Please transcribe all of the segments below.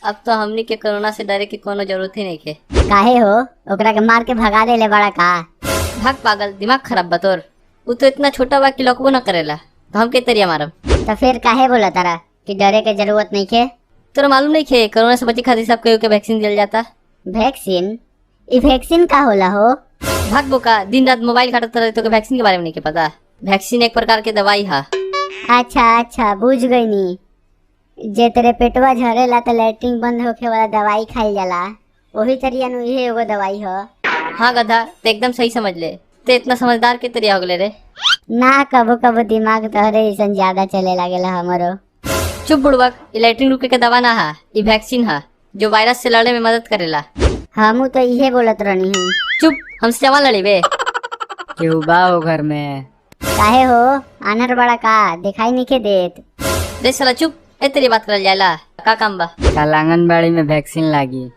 अब तो हमनी के कोरोना से डरे की कोनो जरूरत ही नहीं है। काहे हो? ओकरा के मार के भगा देले बड़ा का? भाग पागल, दिमाग खराब बतौर। वो तो इतना छोटा बा कि लकबो न करेला, तो हम के तरिया मारब। तो फिर काहे बोला तारा कि डरे के जरूरत नहीं है? तोरा मालूम नहीं है कोरोना से बचे खातिर सब केहू के वैक्सीन दिया जाता। वैक्सीन? ई वैक्सीन का होला हो? भाग बोका, दिन रात मोबाइल काटत रहे तो के वैक्सीन के बारे में नहीं के पता। वैक्सीन एक प्रकार के दवाई है। अच्छा बुझ गई नी। जे तेरे पेटवा झरेला तो लैट्रिन बंद होके वाला दवाई खाई जाला, वही तरिया नु इहे एगो दवाई ह। हाँ गधा, तो एकदम सही समझ ले। ते इतना समझदार के तरिया हो गले रे। ना कबो कबो दिमाग तोहरे ऐसा ज्यादा चले लागेला हमरो। चुप बुड़बक, ये लैट्रिन रुके के दवा ना है, ये वैक्सीन है जो वायरस से लड़ने में मदद करेला। हमू तो इहे बोलत रहनी हूँ। चुप, हमसे जवान लड़ी बे। केहू बा हो घर में? काहे हो? आनर बड़ा का दिखाई नहीं के देत? रे साला चुप, ए तेरी बात करल जाला। का काम बा? कल आंगनबाड़ी में वैक्सीन लागी।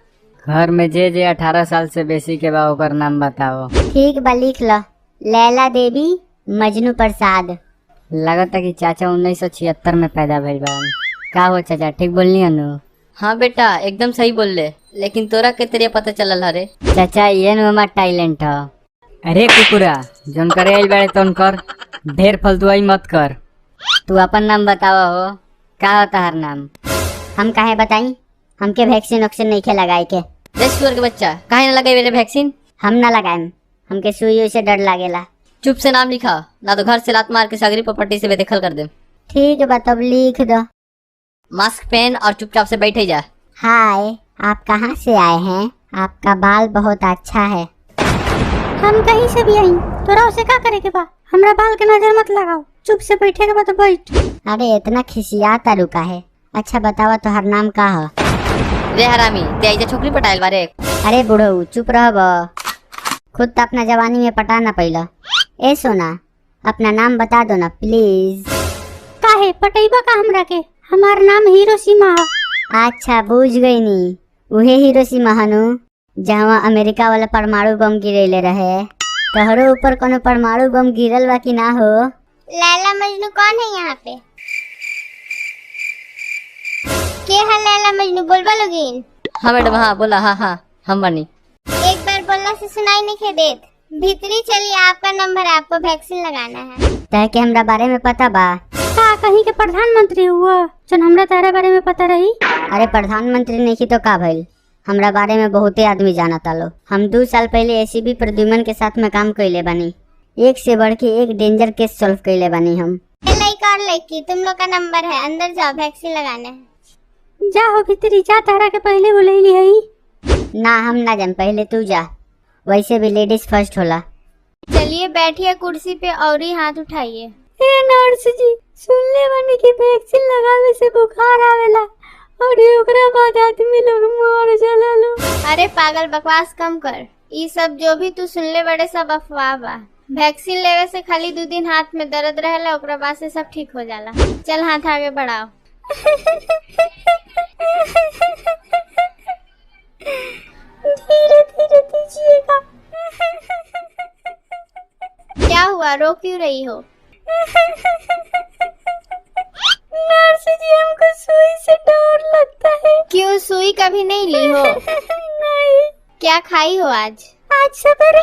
घर में जे 18 साल से बेसी के बा ओकर नाम बताओ। ठीक बा, लिख लो। लैला देवी मजनू प्रसाद। लगता कि चाचा 1976 में पैदा भइल बा। का हो चाचा, ठीक बोलनी अनु? हाँ बेटा, एकदम सही बोल ले। लेकिन तोरा के तरिया पता चलल हरे? चाचा ये हमार टैलेंट है। अरे कुकुरा, जोन करे आइल बाड़े तोन कर, ढेर फलतुआई मत कर। तू अपन नाम बतावा हो, का होता हर नाम? हम काहे बताई? हमके वैक्सीन ऑक्सीन नहीं खे लगाए के। रेस्टोर के बच्चा, काहे ना लगाई मेरे वैक्सीन? हम ना लगाएम, हमके सुई से डर लागेला। चुप से नाम लिखा, ना तो घर से लात मार के सगरी प्रॉपर्टी से बेदखल कर दे। ठीक बा, तब लिख दो। मास्क पहन और चुपचाप से बैठे जा। हाय, आप कहाँ से आए हैं? आपका बाल बहुत अच्छा है। हम कहीं से भी आई, तोरा उसे का करे के बा? हमरा बाल के नजर मत लगाओ, चुप से बैठे के बा तो बैठ। अरे इतना खिसियाता रुका है। अच्छा बतावा तोहर नाम का है? रे हरामी, ते आइजा छोकरी पटाइल बारे। अरे बुढ़ऊ चुप रह बा, खुद तो अपना जवानी में पटा ना पैला। ए सोना, अपना नाम बता दो ना प्लीज। काहे पटैबा का हमरा के? हमार नाम हिरोशिमा है। अच्छा बुझ गई नी, उहे हिरोशिमा हनु जहाँ अमेरिका वाला परमाणु बम गिरेले रहे। तोहरो ऊपर कोनो परमाणु बम गिरल बा कि ना हो? लैला मजनू कौन है यहाँ पे? के है लैला मजनू? बोलबा लोगिन। हाँ मैडम, हाँ बोला। हाँ हम बनी। एक बार बोलना से सुनाई नहीं खे देत। भीतरी चलिए, आपका नंबर है, आपको वैक्सीन लगाना है। तह के हमरा बारे में पता बा? का कहीं के प्रधानमंत्री हुआ जन हमरा तारा बारे में पता रही? अरे प्रधानमंत्री नहीं तो का भइल, हमरा बारे में बहुते आदमी जानता लो। हम 2 साल पहले एसीबी प्रद्युमन के साथ में काम कैले बानी। एक से बढ़ के एक डेंजर केस सॉल्व कैले बानी हम। लड़का और लड़की, तुम लोग का नंबर है, अंदर जाओ, वैक्सीन लगाना है। जा हो भीतरी जा, तारा के पहले बुलैली हई। ना हम ना जान, पहले तू जा, वैसे भी लेडीज फर्स्ट होला। चलिए बैठिए कुर्सी पे और ही हाथ उठाइए। ए नर्स जी, सुनले बानी कि वैक्सीन लगावे से बुखार आवेला और ओकरा बाद आदमी लोग मर जाला लो। अरे पागल, बकवास कम कर। ये सब जो भी तू सुनले बड़े सब अफवाह बा। वैक्सीन लेवे से खाली 2 दिन हाथ में दर्द रहेला, ओकरा बाद से सब ठीक हो जाला। चल हाथ आगे बढ़ाओ। धीरे धीरे दीजिएगा। क्या हुआ, रो क्यों रही हो? नर्स जी, हमको सुई से डर लगता है। क्यों, सुई कभी नहीं ली हो? नहीं। क्या खाई हो आज? आज सवेरे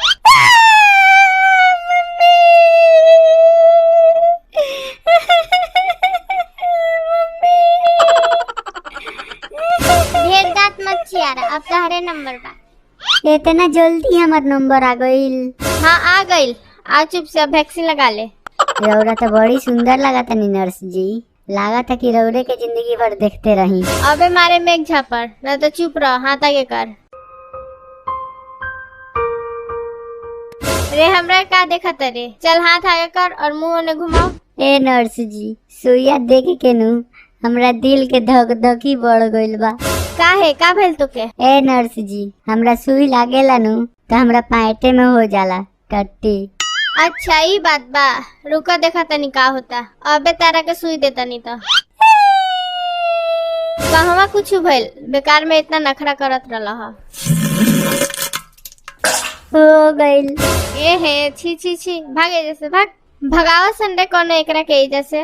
ढेर दांत मत चियारा, अब तहरे नंबर बा। इतना जल्दी हमार नंबर आ गईल? हाँ आ गईल। आ चुप से, अब वैक्सीन लगा ले। रौरा तो बड़ी सुंदर लगा था नर्स जी, लगा था कि रौरे के जिंदगी भर देखते रही। अबे मारे में एक झापड़, न तो चुप रहो, हाथ आगे कर। रे हमरा का देखा तरे? चल हाथ आगे कर और मुंह ने घुमाओ। ए नर्स जी, सुइया देख के नु हमरा दिल के धक धकी बढ़ गइल बा। काहे, का भेल तुके? ए नर्स जी, हमरा सुई लागेला नु तो हमरा पाएटे में हो जाला टट्टी। अच्छा ई बात बा, रुको देखा तनी का होता। अबे तारा के सुई देता नहीं तो। कहवा कुछ भइल, बेकार में इतना नखरा करत रहला हा। हो गइल। ए हे, छी छी छी, भागे जैसे भाग। भगावा संडे कोनो एकरा के जैसे।